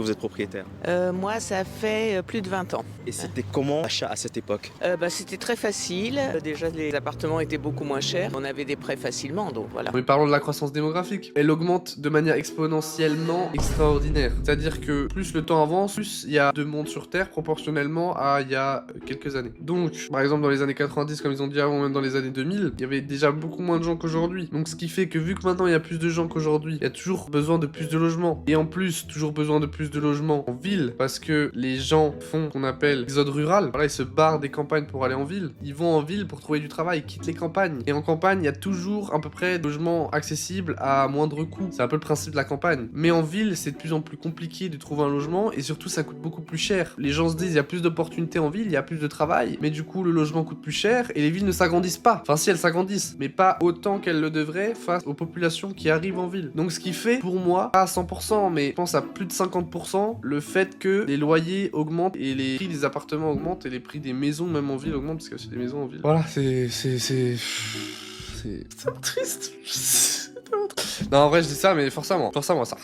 Vous êtes propriétaire. Moi, ça fait plus de 20 ans. Et c'était comment l'achat à cette époque? C'était très facile. Déjà, les appartements étaient beaucoup moins chers. On avait des prêts facilement, donc voilà. Mais parlons de la croissance démographique. Elle augmente de manière exponentiellement extraordinaire. C'est-à-dire que plus le temps avance, plus il y a de monde sur Terre proportionnellement à il y a quelques années. Donc, par exemple, dans les années 90, comme ils ont dit avant, même dans les années 2000, il y avait déjà beaucoup moins de gens qu'aujourd'hui. Donc, ce qui fait que vu que maintenant il y a plus de gens qu'aujourd'hui, il y a toujours besoin de plus de logements. Et en plus, toujours besoin de plus de logements en ville, parce que les gens font ce qu'on appelle l'exode rural. Voilà, ils se barrent des campagnes pour aller en ville. Ils vont en ville pour trouver du travail, ils quittent les campagnes. Et en campagne, il y a toujours à peu près de logements accessibles à moindre coût. C'est un peu le principe de la campagne. Mais en ville, c'est de plus en plus compliqué de trouver un logement, et surtout, ça coûte beaucoup plus cher. Les gens se disent, il y a plus d'opportunités en ville, il y a plus de travail, mais du coup, le logement coûte plus cher, et les villes ne s'agrandissent pas. Enfin, si elles s'agrandissent, mais pas autant qu'elles le devraient face aux populations qui arrivent en ville. Donc, ce qui fait, pour moi, pas à 100%, mais je pense à plus de 50%, le fait que les loyers augmentent et les prix des appartements augmentent et les prix des maisons, même en ville, augmentent, parce qu'il y a aussi des maisons en ville. Voilà, c'est triste. Non, en vrai, je dis ça, mais forcément ça.